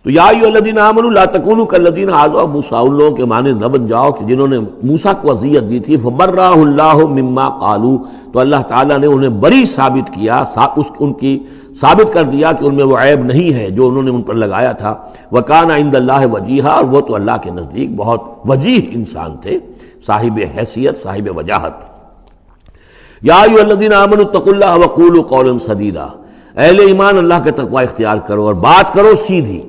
تو یا ایھا الذین آمنوا لا تکونوا کالذین آذوا موسیٰ، ان لوگوں کے مانند نہ بن جاؤ کہ جنہوں نے موسیٰ کو اذیت دی تھی. فبرأہ اللہ مما قالوا، تو اللہ تعالیٰ نے انہیں بری ثابت کیا، ان کی ثابت کر دیا کہ ان میں وہ عیب نہیں ہے جو انہوں نے ان پر لگایا تھا. وکان عند اللہ وجیہا، اور وہ تو اللہ کے نزدیک بہت وجیح انسان تھے، صاحب حیثیت، صاحب وجاہت. یا ایھا الذین آمنوا اتقوا اللہ وقولوا قولا سدیدا، اہل ایمان اللہ کا تقوی اختیار کرو اور بات کرو سیدھی.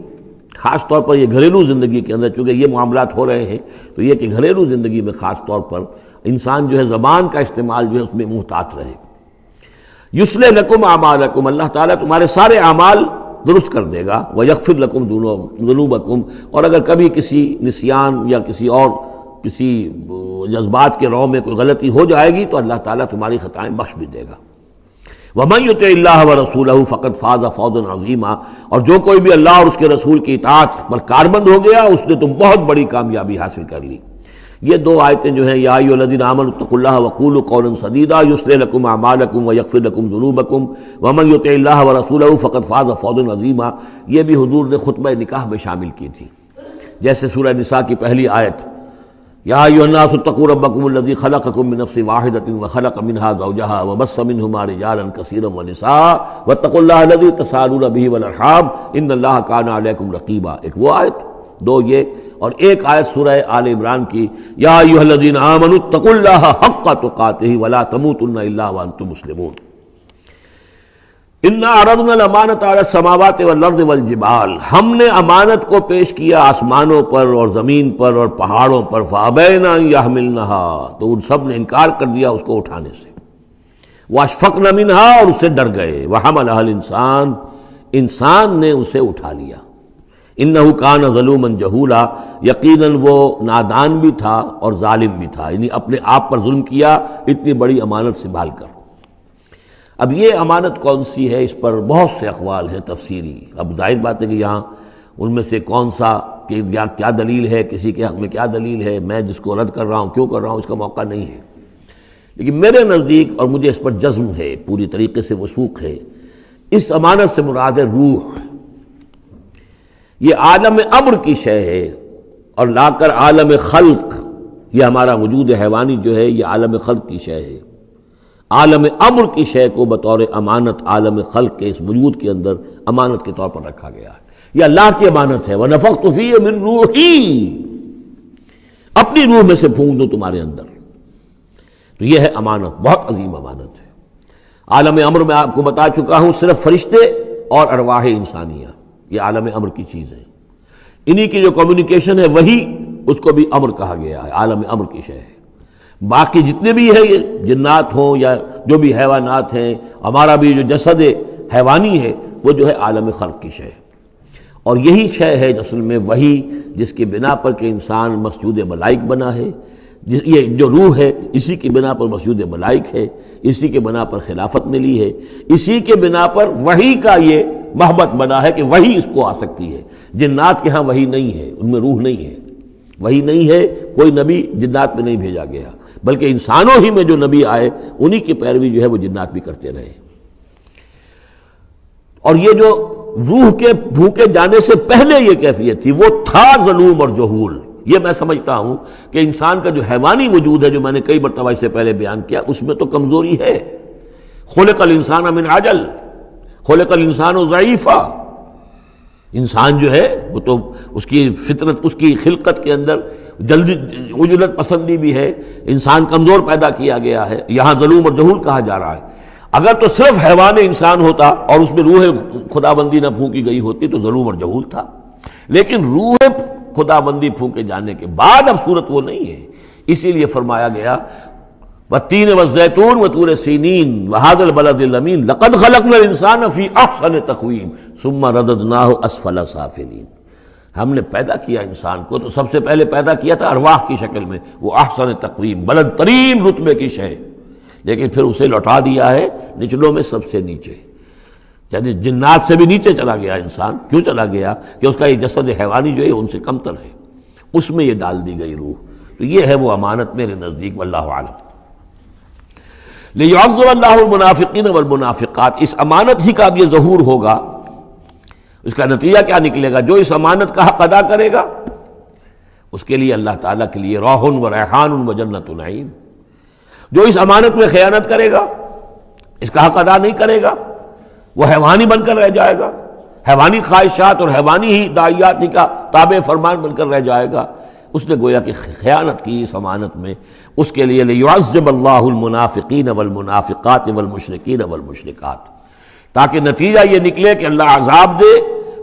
خاص طور پر یہ گھریلو زندگی کے اندر، چونکہ یہ معاملات ہو رہے ہیں تو یہ کہ گھریلو زندگی میں خاص طور پر انسان جو ہے زبان کا استعمال جو ہے اس میں محتاط رہے. یصلح لکم اعمالکم، اللہ تعالیٰ تمہارے سارے اعمال درست کر دے گا. ویغفر لکم ذنوبکم، اور اگر کبھی کسی نسیان یا کسی جذبات کے رو میں کوئی غلطی ہو جائے گی تو اللہ تعالیٰ تمہاری خطائیں بخش بھی دے گا. وَمَن يُطِعِ اللَّهَ وَرَسُولَهُ فَقَدْ فَازَ فَوْزًا عَظِيمًا، اور جو کوئی بھی اللہ اور اس کے رسول کی اطاعت پر کاربند ہو گیا اس نے تو بہت بڑی کامیابی حاصل کر لی. یہ دو آیتیں جو ہیں، یا ایھا الذین آمنوا اتقوا اللہ وقولوا قولا سدیدا یصلح لکم اعمالکم ویغفر لکم ذنوبکم ومن یطع اللہ ورسولہ فقد فاز فوزا عظیما، یہ بھی حضور نے خطبہ نکاح میں شامل کی تھی. جیسے سورہ نساء کی پہلی آیت، یا ایھا الناس اتقوا ربکم الذی خلقکم من نفس واحدۃ وخلق منها زوجها وبث منهما رجالا کثیرا ونساء واتقوا اللہ الذی تساءلون به والارحام ان اللہ کان علیکم رقیبا. ایک وہ آیت، دو یہ، اور ایک آیت سورہ آل عمران کی، یا ایھا الذین آمنوا اتقوا اللہ حق تقاتہ ولا تموتن الا وانتم مسلمون. انا عرضنا الامانۃ علی السماوات والارض والجبال، ہم نے امانت کو پیش کیا آسمانوں پر اور زمین پر اور پہاڑوں پر. فابین ان یحملنها، تو ان سب نے انکار کر دیا اس کو اٹھانے سے. واشفقن منها، اور اس سے ڈر گئے. وحملها الانسان، انسان نے اسے اٹھا لیا. انہ کان ظلوما جہولا، یقیناً وہ نادان بھی تھا اور ظالم بھی تھا، یعنی اپنے آپ پر ظلم کیا اتنی بڑی امانت سنبھال کر. اب یہ امانت کون سی ہے، اس پر بہت سے اقوال ہیں تفسیری. اب ظاہر بات ہے کہ یہاں ان میں سے کون سا کہ کیا دلیل ہے، کسی کے حق میں کیا دلیل ہے، میں جس کو رد کر رہا ہوں کیوں کر رہا ہوں، اس کا موقع نہیں ہے. لیکن میرے نزدیک، اور مجھے اس پر جزم ہے، پوری طریقے سے وثوق ہے، اس امانت سے مراد ہے روح. یہ عالم امر کی شے ہے، اور لا کر عالم خلق، یہ ہمارا وجود حیوانی جو ہے یہ عالم خلق کی شے ہے. عالم امر کی شے کو بطور امانت عالم خلق کے اس وجود کے اندر امانت کے طور پر رکھا گیا ہے. یہ اللہ کی امانت ہے. وَنَفَخْتُ فِيهِ مِن رُوحِي، اپنی روح میں سے پھونک دوں تمہارے اندر. تو یہ ہے امانت، بہت عظیم امانت ہے. عالم امر میں آپ کو بتا چکا ہوں، صرف فرشتے اور ارواح انسانیہ، یہ عالم امر کی چیز ہے. انہی کی جو کمیونیکیشن ہے وہی اس کو بھی امر کہا گیا ہے، عالم امر کی شے ہے. باقی جتنے بھی ہے، یہ جنات ہوں یا جو بھی حیوانات ہیں، ہمارا بھی جو جسد حیوانی ہے وہ جو ہے عالم خلق کی شے ہے. اور یہی شے ہے اصل میں وہی جس کی بنا پر کہ انسان مسجود ملائک بنا ہے. یہ جو روح ہے اسی کی بنا پر مسجود ملائک ہے، اسی کے بنا پر خلافت ملی ہے، اسی کے بنا پر وحی کا یہ محبت بنا ہے کہ وحی اس کو آ سکتی ہے. جنات کے ہاں وحی نہیں ہے، ان میں روح نہیں ہے، وحی نہیں ہے. کوئی نبی جنات میں نہیں بھیجا گیا، بلکہ انسانوں ہی میں جو نبی آئے انہی کی پیروی جو ہے وہ جنات بھی کرتے رہے. اور یہ جو روح کے بھوکے جانے سے پہلے یہ کیفیت تھی، وہ تھا ظلوم اور جہول. یہ میں سمجھتا ہوں کہ انسان کا جو حیوانی وجود ہے، جو میں نے کئی مرتبہ اس سے پہلے بیان کیا، اس میں تو کمزوری ہے. خلق الانسان من عجل، خلق الانسان ضعیفا. انسان جو ہے وہ تو اس کی فطرت، اس کی خلقت کے اندر جلدی عجلت پسندی بھی ہے. انسان کمزور پیدا کیا گیا ہے. یہاں ظلوم اور جہول کہا جا رہا ہے. اگر تو صرف حیوان انسان ہوتا اور اس میں روح خدا بندی نہ پھونکی گئی ہوتی تو ظلوم اور جہول تھا. لیکن روح خدا بندی پھونکے جانے کے بعد اب صورت وہ نہیں ہے. اسی لیے فرمایا گیا والتین والزیتون وطور سینین وہذا البلد الامین لقد خلقنا الانسان فی احسن تقویم ثم رددناہ اسفل سافلین. ہم نے پیدا کیا انسان کو تو سب سے پہلے پیدا کیا تھا ارواح کی شکل میں، وہ احسن تقویم، بلند ترین رتبے کی شے، لیکن پھر اسے لوٹا دیا ہے نچلوں میں سب سے نیچے. یعنی جنات سے بھی نیچے چلا گیا انسان. کیوں چلا گیا؟ کہ اس کا یہ جسد حیوانی جو ہے ان سے کمتر ہے، اس میں یہ ڈال دی گئی روح. تو یہ ہے وہ امانت میرے نزدیک، واللہ اعلم. لِيُعَذِّبَ اللَّهُ الْمُنَافِقِينَ وَالْمُنَافِقَاتِ، اس امانت ہی کا اب یہ ظہور ہوگا. اس کا نتیجہ کیا نکلے گا؟ جو اس امانت کا حق ادا کرے گا اس کے لیے اللہ تعالیٰ کے لیے روح و ریحان و جنت نعیم. جو اس امانت میں خیانت کرے گا، اس کا حق ادا نہیں کرے گا، وہ حیوانی بن کر رہ جائے گا، حیوانی خواہشات اور حیوانی ہی داعیات ہی کا تابع فرمان بن کر رہ جائے گا. اس نے گویا کہ خیانت کی اس امانت میں. اس کے لیے لیعذب اللہ المنافقین والمنافقات والمشرکین والمشرکات، تاکہ نتیجہ یہ نکلے کہ اللہ عذاب دے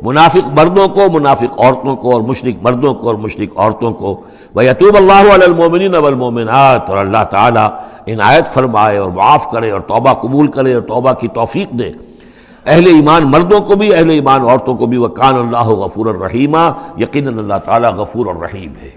منافق مردوں کو، منافق عورتوں کو، اور مشرک مردوں کو اور مشرک عورتوں کو. وَيَتُوبَ اللَّهُ عَلَى الْمُؤْمِنِينَ وَالْمُؤْمِنَاتِ، اور اللہ تعالیٰ عنایت فرمائے اور معاف کرے اور توبہ قبول کرے اور توبہ کی توفیق دے اہل ایمان مردوں کو بھی، اہل ایمان عورتوں کو بھی. وَكَانَ اللَّهُ غَفُورًا رَحِيمًا، یقیناً اللہ تعالیٰ غفور اور رحیم ہے.